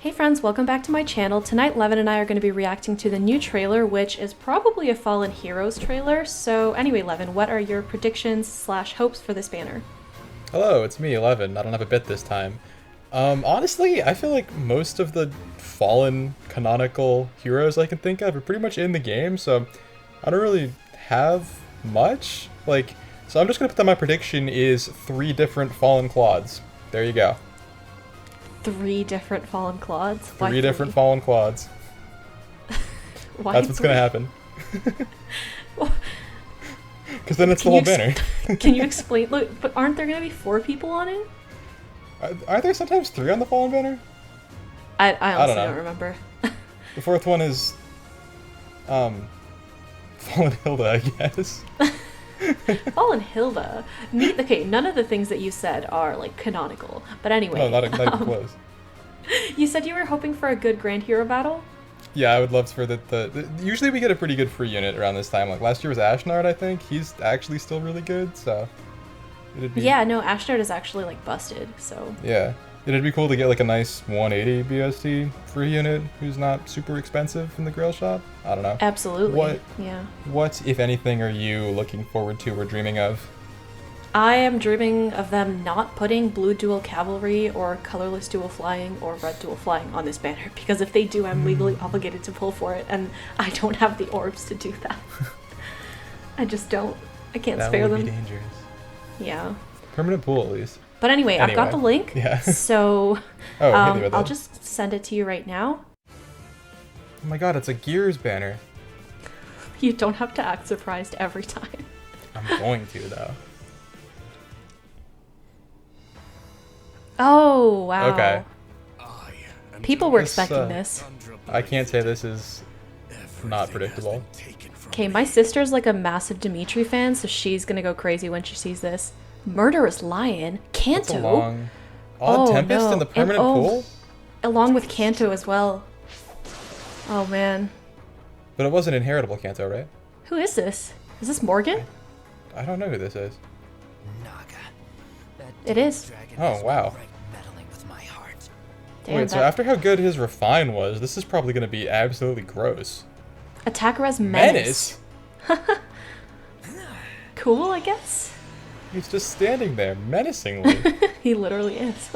Hey friends, welcome back to my channel. Tonight Levin and I are going to be reacting to the new trailer, which is probably a Fallen Heroes trailer. So anyway, Levin, what are your predictions slash hopes for this banner? Hello, it's me, Levin. I don't have a bit this time. Honestly, I feel like most of the Fallen canonical heroes I can think of are pretty much in the game, so I don't really have much. So I'm just gonna put that my prediction is 3 different Fallen Clods. There you go. 3 different Fallen Clods? Why 3 different Fallen Clods. Why That's what's gonna happen. Because then it's the Can whole you banner. Can you explain? Look, but aren't there going to be 4 people on it? Are there sometimes 3 on the Fallen banner? I honestly know. don't remember. The 4th one is Fallen Hilda, I guess. Fallen Hilda. Okay, none of the things that you said are like canonical. But anyway. No, not even close. You said you were hoping for a good Grand Hero battle? Yeah, I would love for the usually we get a pretty good free unit around this time. Like last year was Ashnard, I think. He's actually still really good, so it'd be... Yeah, no, Ashnard is actually like busted, so... Yeah. It'd be cool to get like a nice 180 BST free unit who's not super expensive in the Grail shop. I don't know. Absolutely. What, if anything, are you looking forward to or dreaming of? I am dreaming of them not putting blue dual cavalry or colorless dual flying or red dual flying on this banner, because if they do, I'm legally obligated to pull for it, and I don't have the orbs to do that. I just don't. I can't spare them. That would be dangerous. Yeah. Permanent pool, at least. But anyway, I've got the link, yeah. So I'll I'll just send it to you right now. Oh my god, it's a Gears banner. You don't have to act surprised every time. I'm going to, though. Oh, wow. Okay. People were expecting this. I can't say this is not predictable. Okay, my sister's like a massive Dimitri fan, so she's gonna go crazy when she sees this. Murderous Lion? Kanto? That's a long... Odd Tempest in the permanent pool? Along with Kanto as well. Oh, man. But it wasn't inheritable Kanto, right? Who is this? Is this Morgan? I don't know who this is. It is. Oh, wow. Damn, Wait, so after how good his Refine was, this is probably going to be absolutely gross. Attacker as Menace. Cool, I guess. He's just standing there, menacingly. He literally is.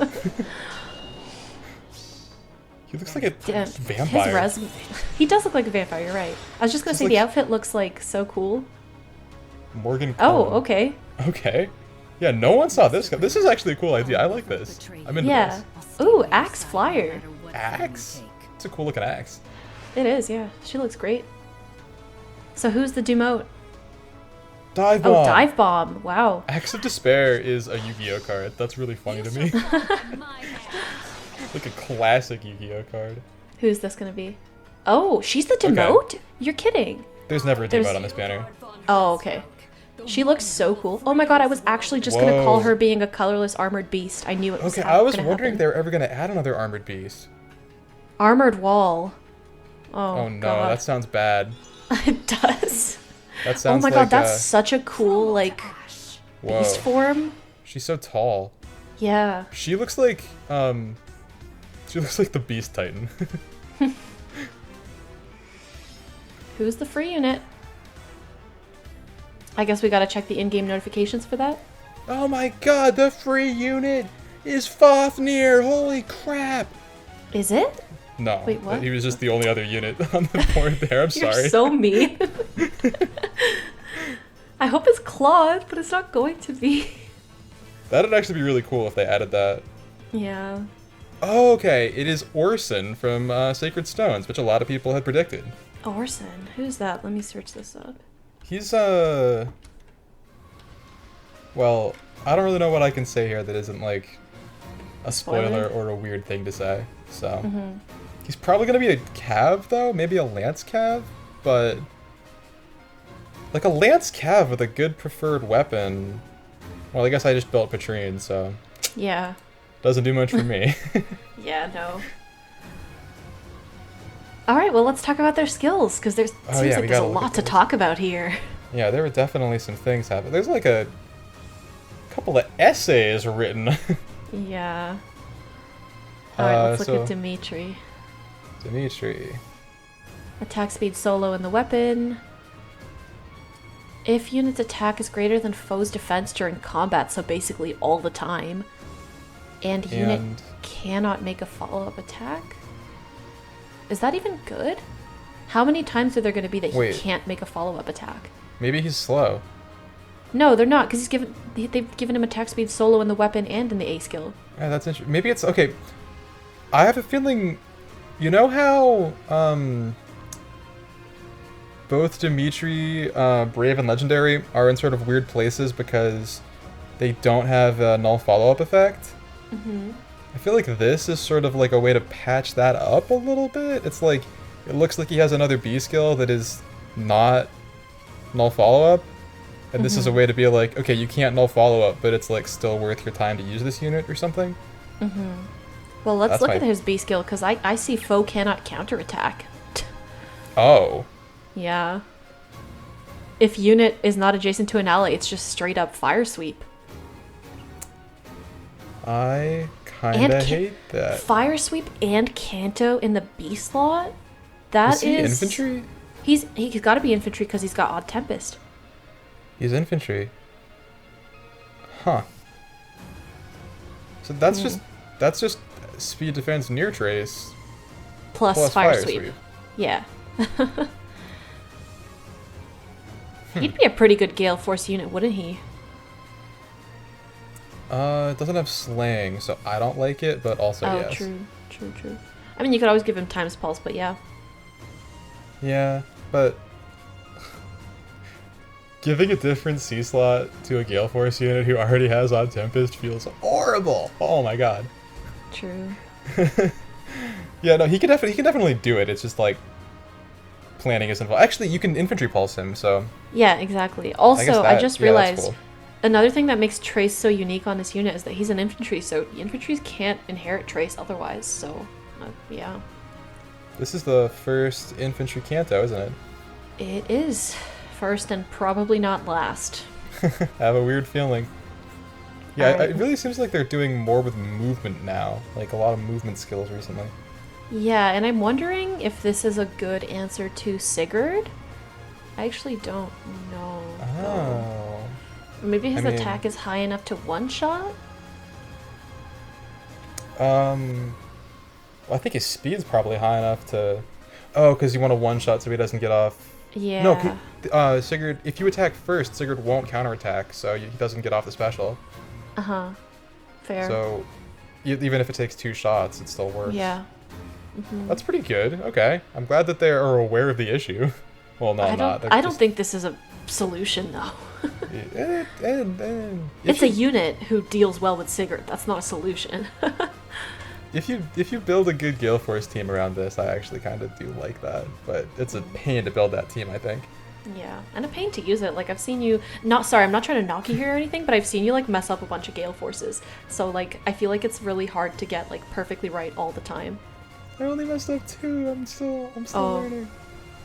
He looks like a vampire. He does look like a vampire, you're right. I was just going to say, like, the outfit looks like so cool. Morgan Oh, Cohen. okay. Okay. Yeah, no one saw this. This is actually a cool idea. I like this. I'm into this. Ooh, Axe Flyer. Axe? It's a cool looking axe. It is, yeah. She looks great. So who's the Dumote? Dive Bomb. Oh, Dive Bomb. Wow. Axe of Despair is a Yu-Gi-Oh card. That's really funny to me. Like a classic Yu-Gi-Oh card. Who's this gonna be? Oh, she's the Demote? Okay. You're kidding. There's never a Demote on this banner. Oh, okay. She looks so cool. Oh my god, I was actually just gonna call her being a colorless armored beast. I knew it was okay, I was wondering if they were ever gonna add another armored beast. Armored Wall. Oh no, god. that sounds bad. It does. That sounds oh my god, that's such a cool, like, beast form. She's so tall. Yeah. She looks like the Beast Titan. Who's the free unit? I guess we gotta check the in-game notifications for that. Oh my god, the free unit is Fafnir! Holy crap! Is it? No. Wait, what? He was just the only other unit on the board there, I'm sorry. You're so mean. I hope it's Claude, but it's not going to be. That'd actually be really cool if they added that. Yeah. Oh, okay, it is Orson from Sacred Stones, which a lot of people had predicted. Orson? Who's that? Let me search this up. He's, well, I don't really know what I can say here that isn't, like, a spoiler or a weird thing to say, so. He's probably gonna be a Cav, though? Maybe a Lance Cav? But, like, a Lance Cav with a good preferred weapon. Well, I guess I just built Patrine, so. Yeah. Doesn't do much for me. Yeah, no. Alright, well, let's talk about their skills, because seems like there's a lot to talk about here. Yeah, there were definitely some things happening. There's like a couple of essays written. Yeah. Alright, let's look so at Dimitri. Dimitri. Attack speed solo in the weapon. If unit's attack is greater than foe's defense during combat, so basically all the time, and unit cannot make a follow-up attack? Is that even good? How many times are there going to be that he can't make a follow-up attack? Maybe he's slow. No, they're not, because they've given him attack speed solo in the weapon and in the A skill. Yeah, that's interesting. Maybe it's okay. I have a feeling, you know how both Dimitri, Brave and Legendary are in sort of weird places because they don't have a null follow-up effect? Mm-hmm. I feel like this is sort of like a way to patch that up a little bit. It's like, it looks like he has another B skill that is not null follow-up. And this is a way to be like, okay, you can't null follow-up, but it's like still worth your time to use this unit or something. Mm-hmm. Well, let's look at his B skill, because I see foe cannot counterattack. Oh. Yeah. If unit is not adjacent to an ally, it's just straight up fire sweep. I kinda hate that. Fire sweep and Canto in the B slot? That is he infantry? He's got to be infantry because he's got Odd Tempest. He's infantry. Huh. So that's just speed defense near trace plus fire sweep. Yeah. He'd be a pretty good Gale Force unit, wouldn't he? It doesn't have slaying, so I don't like it, but also yes. True. I mean, you could always give him Time's Pulse, but yeah. Yeah, but giving a different C slot to a Gale Force unit who already has Odd Tempest feels horrible. Oh my god. True. Yeah, no, he can definitely do it. It's just like planning is involved. Actually, you can infantry pulse him, so yeah, exactly. Also, I just realized another thing that makes Trace so unique on this unit is that he's an infantry, so infantries can't inherit Trace otherwise. So, yeah. This is the first infantry Canto, isn't it? It is first and probably not last. I have a weird feeling. Yeah, it really seems like they're doing more with movement now, like a lot of movement skills recently. Yeah, and I'm wondering if this is a good answer to Sigurd. I actually don't know. Oh. Maybe his attack is high enough to one-shot? Well, I think his speed's probably high enough to... Oh, because you want a one-shot so he doesn't get off... Yeah. No, Sigurd, if you attack first, Sigurd won't counterattack, so he doesn't get off the special. Uh-huh. Fair. So, even if it takes 2 shots, it still works. Yeah. Mm-hmm. That's pretty good. Okay. I'm glad that they are aware of the issue. Well, no, I'm not. I don't think this is a solution, though. It's a unit who deals well with Sigurd. That's not a solution. If you build a good Gale Force team around this, I actually kind of do like that. But it's a pain to build that team, I think. Yeah, and a pain to use it. Like, I've seen you... I'm not trying to knock you here or anything, but I've seen you, like, mess up a bunch of Gale Forces. So, like, I feel like it's really hard to get, like, perfectly right all the time. I only messed up 2. I'm still learning.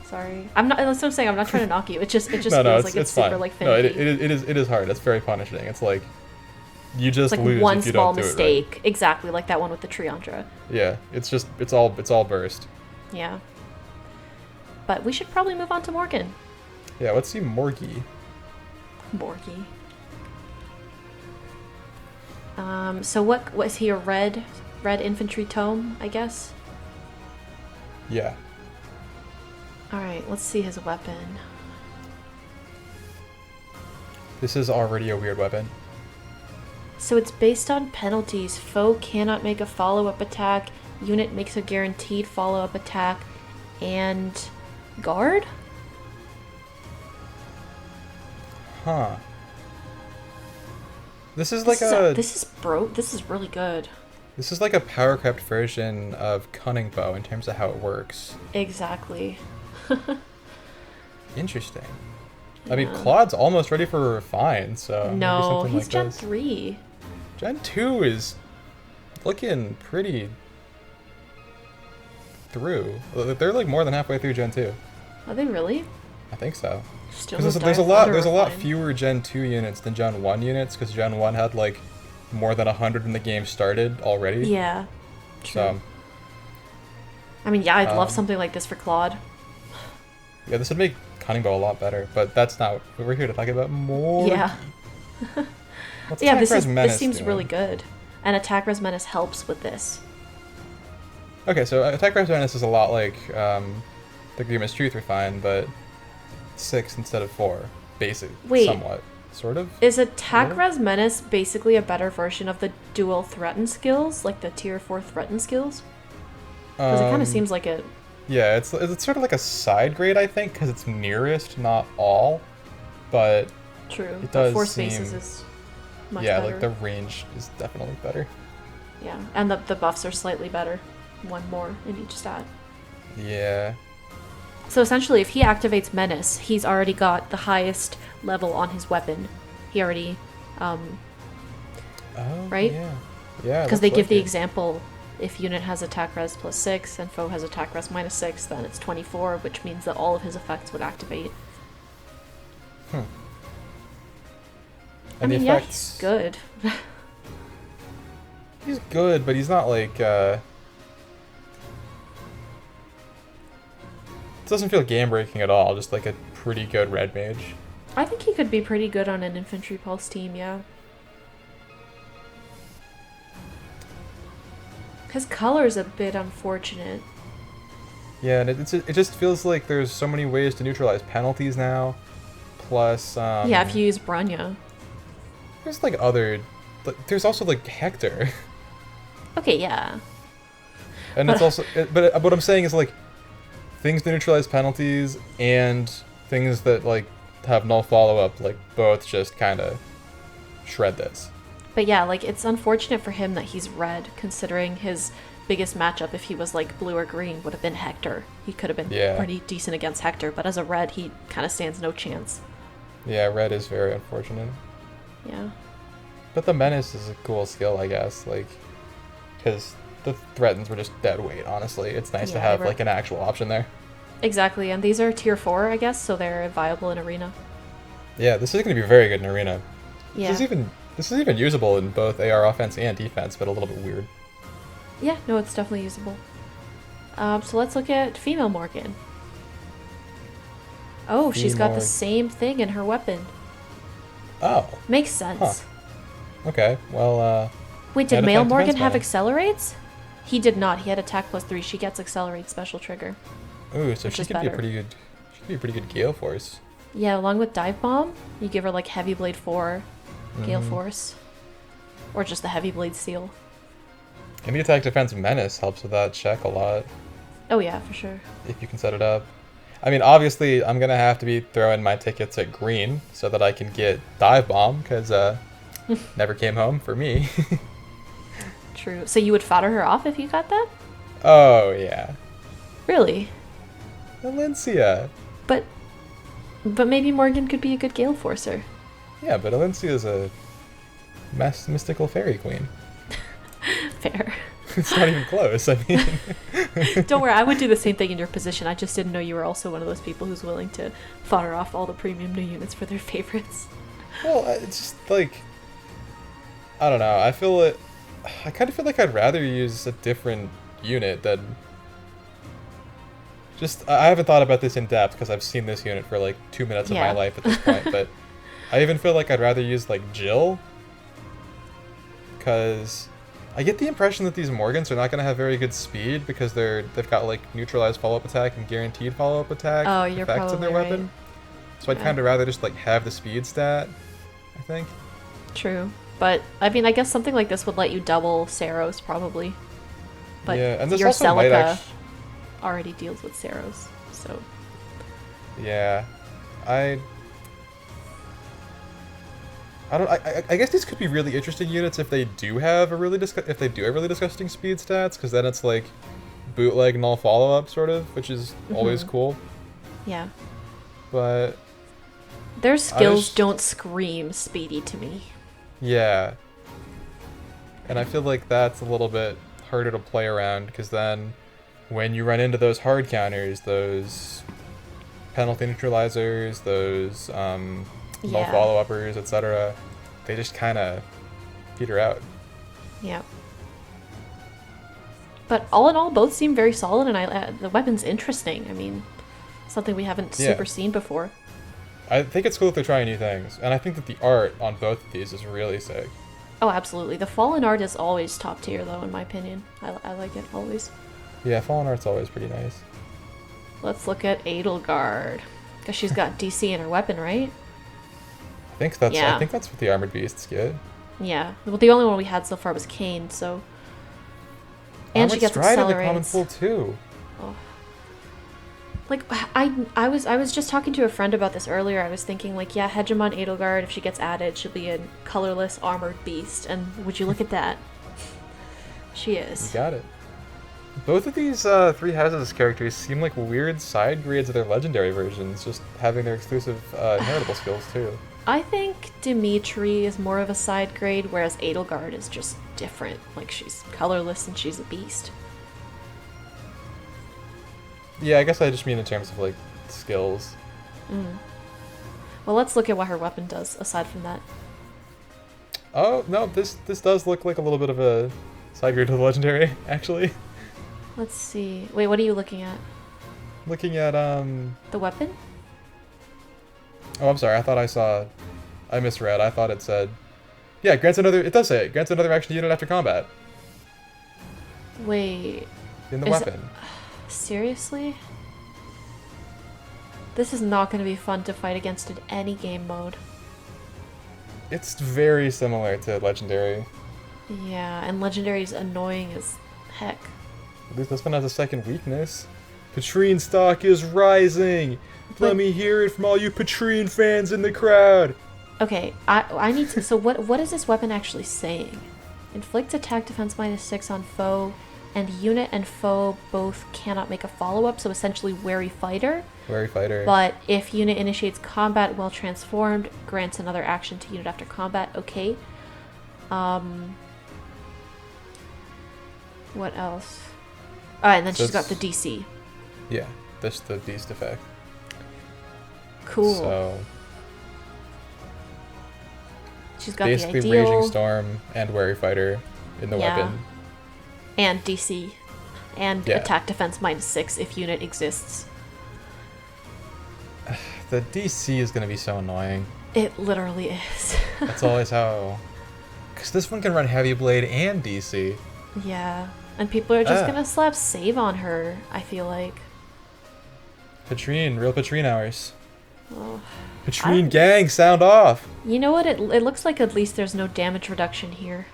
Sorry. I'm not... That's what I'm saying. I'm not trying to knock you. It just feels like it's super, fine. like, finicky. No, it is hard. It's very punishing. It's like... You just like lose one if you small don't do mistake. it right. Exactly, like that one with the Triandra. Yeah, it's all burst. Yeah. But we should probably move on to Morgan. Yeah, let's see Morgie. So what was he, a red infantry tome, I guess? Yeah. Alright, let's see his weapon. This is already a weird weapon. So it's based on penalties. Foe cannot make a follow-up attack. Unit makes a guaranteed follow-up attack. And guard? Huh. This is really good. This is like a power crept version of Cunning Bow in terms of how it works. Exactly. Interesting. Yeah. I mean, Claude's almost ready for Refine, so no, maybe he's like Gen this. 3. Gen 2 is looking pretty through. They're like more than halfway through Gen 2. Are they really? I think so. Still Because there's a lot fewer Gen 2 units than Gen 1 units, because Gen 1 had like more than 100 when the game started already. Yeah. True. So, I mean, yeah, I'd love something like this for Claude. yeah, this would make Cunning Bow a lot better, but that's not what we're here to talk about more. Yeah. What's Yeah, Attack Res this Menace seems doing? really good. And Attack Res Menace helps with this. Okay, so Attack Res Menace is a lot like the Grimace Truth Refined, but 6 instead of 4, basic, Wait. somewhat, sort of. Is Attack Sort of? Res Menace basically a better version of the dual threaten skills, like the tier 4 threaten skills? Because it kind of seems like it. Yeah, it's sort of like a side grade, I think, because it's nearest, not all, but True. it But does 4 seem, spaces is much yeah, better. like the range is definitely better. Yeah, and the buffs are slightly better. One more in each stat. Yeah. So essentially, if he activates Menace, he's already got the highest level on his weapon. He already, Oh, right? Yeah. Yeah. Because they looks give like the it. example, if unit has attack res plus 6 and foe has attack res minus 6, then it's 24, which means that all of his effects would activate. And I the mean, yeah, effects, he's good. He's good, but he's not like, it doesn't feel game-breaking at all, just like a pretty good red mage. I think he could be pretty good on an infantry pulse team, yeah. His color's a bit unfortunate. Yeah, and it just feels like there's so many ways to neutralize penalties now. Plus, Yeah, if you use Branya. there's like other, there's also like Hector, Okay, yeah. and But- it's also, but what I'm saying is like things to neutralize penalties and things that like have no follow up, like both just kind of shred this. But yeah, like, it's unfortunate for him that he's red, considering his biggest matchup, if he was like blue or green, would have been Hector. He could have been Yeah. pretty decent against Hector, but as a red, he kind of stands no chance. Yeah, red is very unfortunate. Yeah. But the menace is a cool skill, I guess, like, because the threatens were just dead weight, honestly. It's nice to Yeah, have, they were- like, an actual option there. Exactly, and these are tier 4, I guess, so they're viable in arena. Yeah, this is going to be very good in arena. Yeah. This is even usable in both AR offense and defense, but a little bit weird. Yeah, no, it's definitely usable. So let's look at female Morgan. Oh, she's got the Morgan. same thing in her weapon. Oh, Makes sense. Huh. Okay, well, Wait, did and male attack Morgan defense have bonus. accelerates? He did not. He had attack plus 3. She gets accelerate special trigger. ooh, so Which she is could be a better. pretty good, she could be a pretty good Gale Force. Yeah, along with dive bomb, you give her like heavy blade 4, gale Mhm. force, or just the heavy blade seal. And the attack defense menace helps with that check a lot, Oh yeah, for sure. if you can set it up. I mean, obviously, I'm going to have to be throwing my tickets at green so that I can get dive bomb, because never came home for me. True. So you would fodder her off if you got that? Oh, yeah. Really? Alencia. But maybe Morgan could be a good gale forcer. Yeah, but Alencia is a mystical fairy queen. Fair. It's not even close, I mean. Don't worry, I would do the same thing in your position. I just didn't know you were also one of those people who's willing to fodder off all the premium new units for their favorites. Well, it's just like, I don't know. I kind of feel like I'd rather use a different unit than. I haven't thought about this in depth because I've seen this unit for like 2 minutes of my Yeah. life at this point, but I even feel like I'd rather use like Jill, because I get the impression that these Morgans are not going to have very good speed because they've got like neutralized follow-up attack and guaranteed follow-up attack Oh, you're effects in their probably weapon. So I'd Yeah. kind of rather just like have the speed stat, I think. True. But, I mean, I guess something like this would let you double Saros, probably. But yeah, and this your also might Celica actually. already deals with Saros, so... Yeah, I don't. I guess these could be really interesting units if they do have really disgusting speed stats, because then it's like bootleg null follow up sort of, which is always Mhm. cool. Yeah. But Their skills just- don't scream speedy to me. yeah, and I feel like that's a little bit harder to play around, because then when you run into those hard counters, those penalty neutralizers, those no Yeah. follow uppers, etc., they just kind of peter out. Yeah. But all in all, both seem very solid, and the weapon's interesting. I mean, something we haven't super seen before. I think it's cool that they're trying new things, and I think that the art on both of these is really sick. Oh, absolutely. The Fallen art is always top tier, though, in my opinion. I like it, always. Yeah, Fallen art's always pretty nice. Let's look at Edelgard. Because she's got DC in her weapon, right? I think that's what the Armored Beasts get. Yeah. Well, the only one we had so far was Kane, so... And she gets accelerates. In the common pool, too. Oh. Like, I was just talking to a friend about this earlier. I was thinking, like, yeah, Hegemon Edelgard, if she gets added, she'll be a colorless armored beast. And would you look at that? She is. You got it. Both of these Three Houses characters seem like weird side grades of their legendary versions, just having their exclusive inheritable skills, too. I think Dimitri is more of a side grade, whereas Edelgard is just different. Like, she's colorless and she's a beast. Yeah, I guess I just mean in terms of, like, skills. Well, let's look at what her weapon does, aside from that. Oh, no, this does look like a little bit of a side grade to the legendary, actually. Let's see. Wait, what are you looking at? Looking at, The weapon? Oh, I'm sorry, I misread. I thought it said... Yeah, it does say it. Grants another action unit after combat. Wait. In the weapon. Seriously? This is not going to be fun to fight against in any game mode. It's very similar to Legendary. Yeah, and Legendary's annoying as heck. At least this one has a second weakness. Patrine stock is rising! Let me hear it from all you Patrine fans in the crowd! Okay, I need to... So what is this weapon actually saying? Inflicts attack defense -6 on foe, and unit and foe both cannot make a follow-up, so essentially Wary Fighter. Wary Fighter. But if unit initiates combat while transformed, grants another action to unit after combat. Okay. What else? And then she's got the DC. Yeah, that's the beast effect. Cool. So... She's got basically the ideal... Raging Storm and Wary Fighter in the weapon. And DC. And attack defense -6 if unit exists. The DC is going to be so annoying. It literally is. That's always how... Because this one can run Heavy Blade and DC. Yeah. And people are just going to slap save on her, I feel like. Patrine, real Patrine hours. Oh. Patrine gang, sound off! You know what? It looks like at least there's no damage reduction here.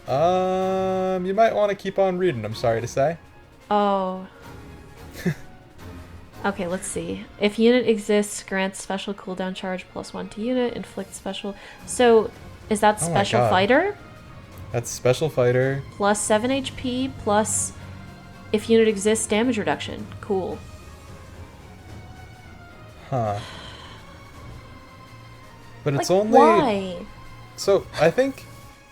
You might want to keep on reading, I'm sorry to say. Oh. Okay, let's see. If unit exists, grants special cooldown charge +1 to unit, inflict special... So, is that special fighter? That's special fighter. Plus 7 HP, plus if unit exists, damage reduction. Cool. Huh. But it's like, only... Why? So, I think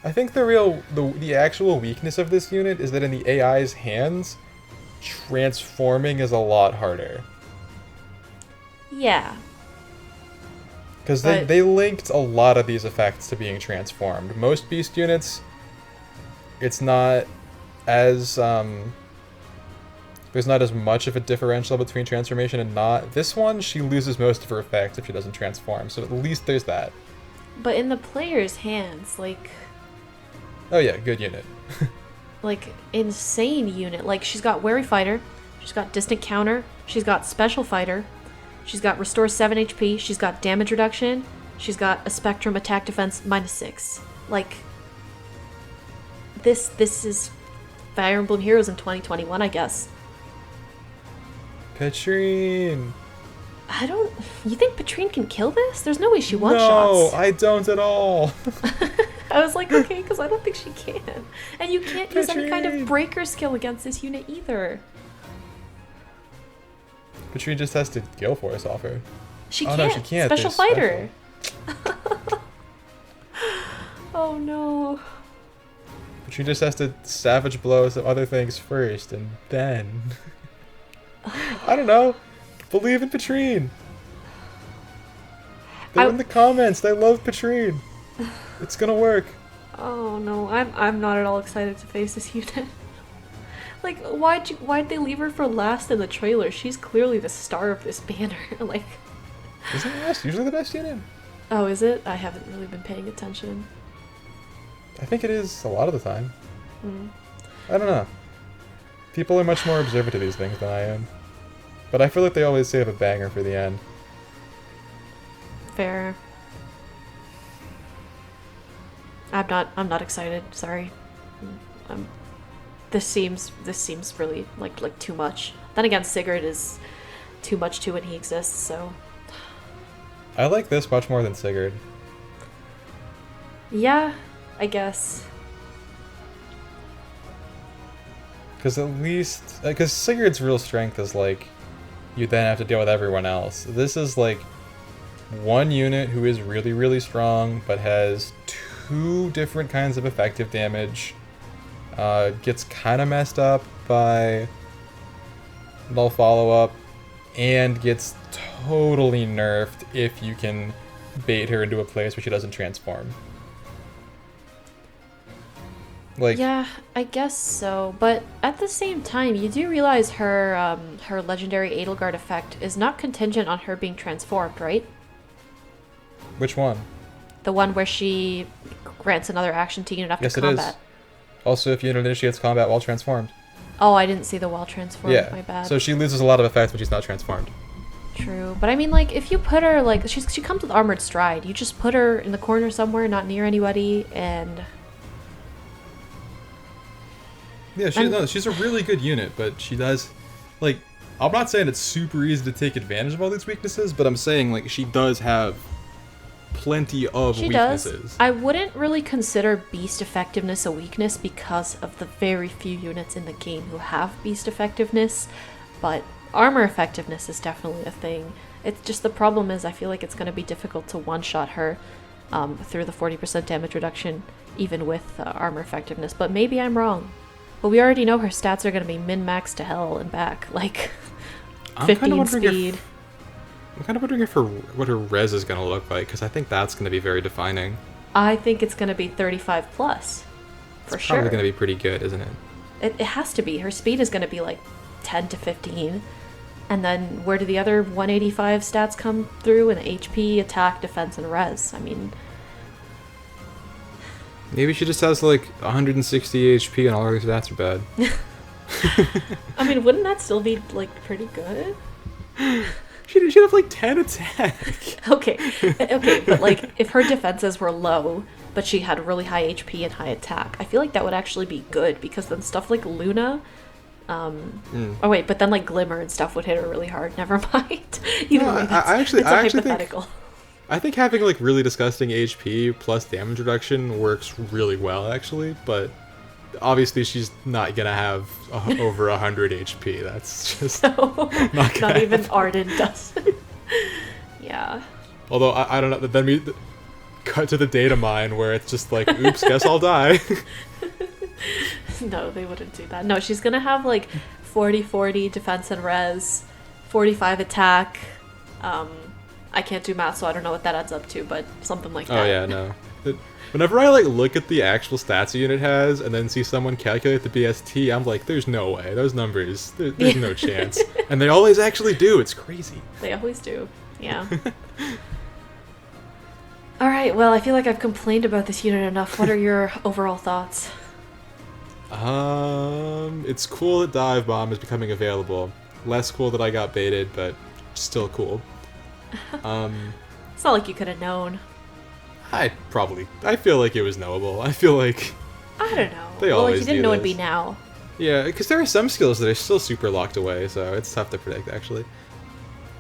the actual weakness of this unit is that in the AI's hands, transforming is a lot harder. Yeah. Because they linked a lot of these effects to being transformed. Most beast units, it's not as... there's not as much of a differential between transformation and not. This one, she loses most of her effects if she doesn't transform, so at least there's that. But in the player's hands, like... Oh yeah, good unit. Like, insane unit. Like, she's got Wary Fighter, she's got Distant Counter, she's got Special Fighter, she's got Restore 7 HP, she's got Damage Reduction, she's got a Spectrum Attack Defense -6. Like, this is Fire Emblem Heroes in 2021, I guess. Patrine! You think Patrine can kill this? There's no way she one-shots. No, I don't at all. I was like, okay, because I don't think she can. And you can't use any kind of breaker skill against this unit either. Patrine just has to Gale Force off her. She can't. No, she can't. Special fighter. Oh no. Patrine just has to Savage Blow some other things first, and then... I don't know. Believe in Patrine. They're in the comments. They love Patrine. It's gonna work. Oh no, I'm not at all excited to face this unit. Like, why'd they leave her for last in the trailer? She's clearly the star of this banner. Like, isn't last usually the best unit? oh, is it? I haven't really been paying attention. I think it is a lot of the time. I don't know. People are much more observant of these things than I am. But I feel like they always save a banger for the end. Fair. I'm not excited. Sorry. This seems really like too much. Then again, Sigurd is too much too when he exists. So. I like this much more than Sigurd. Yeah, I guess. Because at least, because Sigurd's real strength is like, you then have to deal with everyone else. This is like one unit who is really, really strong, but has two different kinds of effective damage. Gets kind of messed up by null follow-up, and gets totally nerfed if you can bait her into a place where she doesn't transform. Like, yeah, I guess so. But at the same time, you do realize her her legendary Edelgard effect is not contingent on her being transformed, right? which one? The one where she grants another action to unit after Yes, combat. it is. Also, if unit initiates combat while transformed. Oh, I didn't see the while transformed. Yeah. My bad. So she loses a lot of effects when she's not transformed. True, but I mean, like, if you put her, like, she comes with Armored Stride. You just put her in the corner somewhere, not near anybody, and... Yeah, she's a really good unit, but she does, like, I'm not saying it's super easy to take advantage of all these weaknesses, but I'm saying, like, she does have plenty of weaknesses. Does. I wouldn't really consider Beast Effectiveness a weakness because of the very few units in the game who have Beast Effectiveness, but Armor Effectiveness is definitely a thing. It's just the problem is I feel like it's going to be difficult to one-shot her through the 40% damage reduction, even with Armor Effectiveness, but maybe I'm wrong. But we already know her stats are going to be min-max to hell and back, like 15 speed. I'm kind of wondering what her res is going to look like, because I think that's going to be very defining. I think it's going to be 35 plus, for sure. It's probably going to be pretty good, isn't it? It has to be. Her speed is going to be like 10 to 15. And then where do the other 185 stats come through? In HP, attack, defense, and res. I mean... Maybe she just has like 160 HP and all her stats are bad. I mean, wouldn't that still be like pretty good? She'd have like 10 attack. Okay, but like if her defenses were low, but she had really high HP and high attack, I feel like that would actually be good because then stuff like Luna, oh wait, but then like Glimmer and stuff would hit her really hard. Never mind. Either way, I actually hypothetical. I think having like really disgusting HP plus damage reduction works really well actually, but obviously she's not gonna have over 100 HP. That's just not even Arden does. Yeah. Although I don't know. Then we cut to the data mine where it's just like, oops, guess I'll die. No, they wouldn't do that. No, she's gonna have like 40-40 defense and res, 45 attack. I can't do math, so I don't know what that adds up to, but something like that. Oh yeah, no. Whenever I like look at the actual stats a unit has and then see someone calculate the BST, I'm like, there's no way. Those numbers, there's no chance. And they always actually do. It's crazy. They always do. Yeah. All right. Well, I feel like I've complained about this unit enough. What are your overall thoughts? It's cool that Dive Bomb is becoming available. Less cool that I got baited, but still cool. It's not like you could have known. I feel like it was knowable. I feel like... I don't know. They always like you didn't do know this. it'd be now. Yeah, because there are some skills that are still super locked away, so it's tough to predict, actually.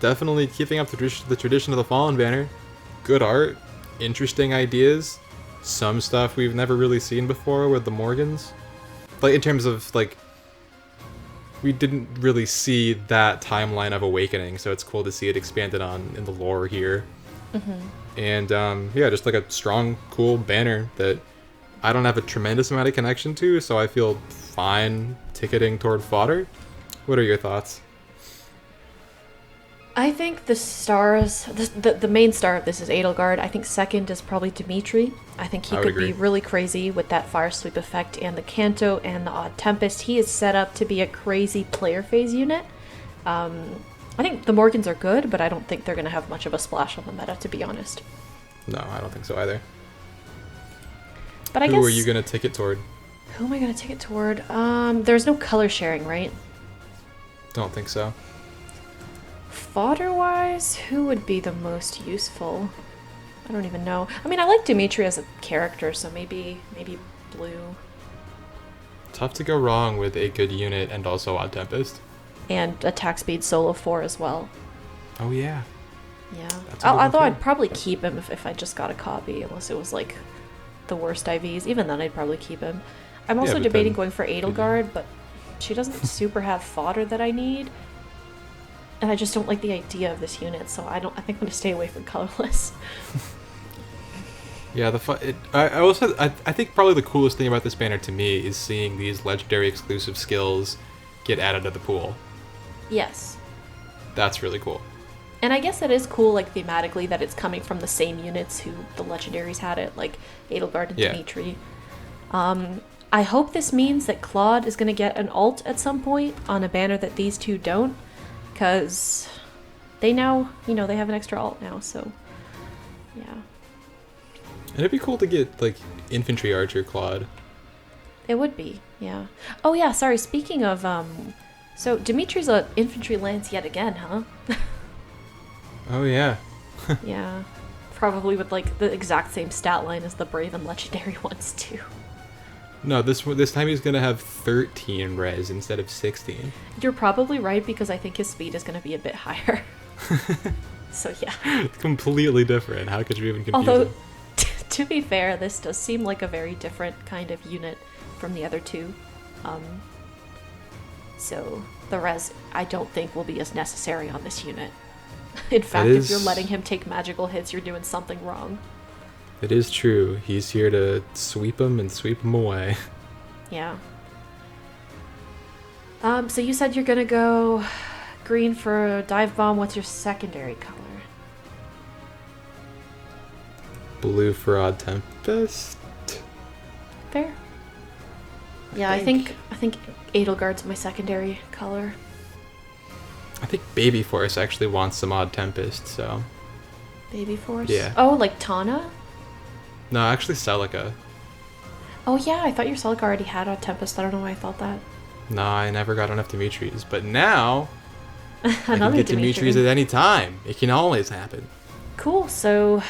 Definitely keeping up the tradition of the Fallen banner. Good art. Interesting ideas. Some stuff we've never really seen before with the Morgans. Like, in terms of, like... We didn't really see that timeline of awakening, so it's cool to see it expanded on in the lore here. And yeah, just like a strong, cool banner that I don't have a tremendous amount of connection to, so I feel fine ticketing toward fodder. What are your thoughts? I think the stars, the main star of this is Edelgard. I think second is probably Dimitri. I think he I would could agree. be really crazy with that fire sweep effect and the Canto and the Odd Tempest. He is set up to be a crazy player phase unit. I think the Morgans are good, but I don't think they're going to have much of a splash on the meta, to be honest. No, I don't think so either. But I guess... Who are you going to take it toward? Who am I going to take it toward? There's no color sharing, right? Don't think so. Fodder-wise, who would be the most useful? I don't even know. I mean, I like Dimitri as a character, so maybe blue. Tough to go wrong with a good unit and also Odd Tempest. And attack speed solo 4 as well. Oh yeah. Yeah. That's a good one Although too. I'd probably keep him if I just got a copy, unless it was like the worst IVs. Even then, I'd probably keep him. I'm also but debating then- going for Edelgard, but she doesn't super have fodder that I need. And I just don't like the idea of this unit, so I think I'm going to stay away from colorless. Yeah, I think probably the coolest thing about this banner to me is seeing these legendary exclusive skills get added to the pool. Yes. That's really cool. And I guess it is cool, like, thematically, that it's coming from the same units who the legendaries had it, like Edelgard and Yeah. Dimitri. I hope this means that Claude is going to get an ult at some point on a banner that these two don't, because they now, they have an extra ult now, so, yeah. And it'd be cool to get, like, infantry archer Claude. It would be, yeah. Oh, yeah, sorry, speaking of, so Dimitri's a infantry lance yet again, huh? Oh yeah. Yeah. Probably with, like, the exact same stat line as the Brave and Legendary ones, too. No, this time he's gonna have 13 res instead of 16. You're probably right, because I think his speed is going to be a bit higher. So, yeah. It's completely different. How could you even confuse Although, him? to be fair, this does seem like a very different kind of unit from the other two. So, the res, I don't think, will be as necessary on this unit. In fact, if you're letting him take magical hits, you're doing something wrong. It is true. He's here to sweep him and sweep him away. Yeah. So you said you're gonna go green for dive bomb. What's your secondary color? Blue for Odd Tempest. Fair. Yeah, I think Edelgard's my secondary color. I think Baby Force actually wants some Odd Tempest, so... Baby Force? Yeah. Oh, like Tana? No, actually Celica. Oh yeah, I thought your Celica already had Odd Tempest. I don't know why I thought that. No, I never got enough Dimitris, but now I can Another get Dimitri. Dimitris at any time. It can always happen. Cool, so...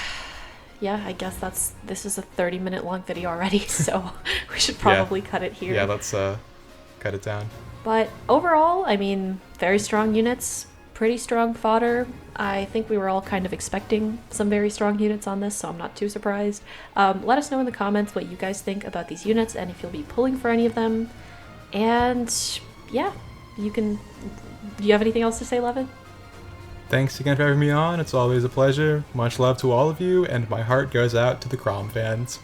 Yeah, I guess this is a 30-minute long video already, so we should probably cut it here. Yeah, let's cut it down. But overall, I mean, very strong units, pretty strong fodder. I think we were all kind of expecting some very strong units on this, so I'm not too surprised. Let us know in the comments what you guys think about these units and if you'll be pulling for any of them. And yeah, do you have anything else to say, Levin? Thanks again for having me on. It's always a pleasure. Much love to all of you, and my heart goes out to the Crom fans.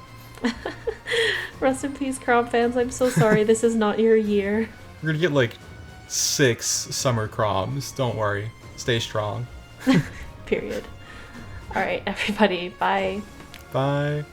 Rest in peace, Crom fans. I'm so sorry this is not your year. We're gonna get like 6 summer Croms. Don't worry. Stay strong. Period. All right, everybody. Bye. Bye.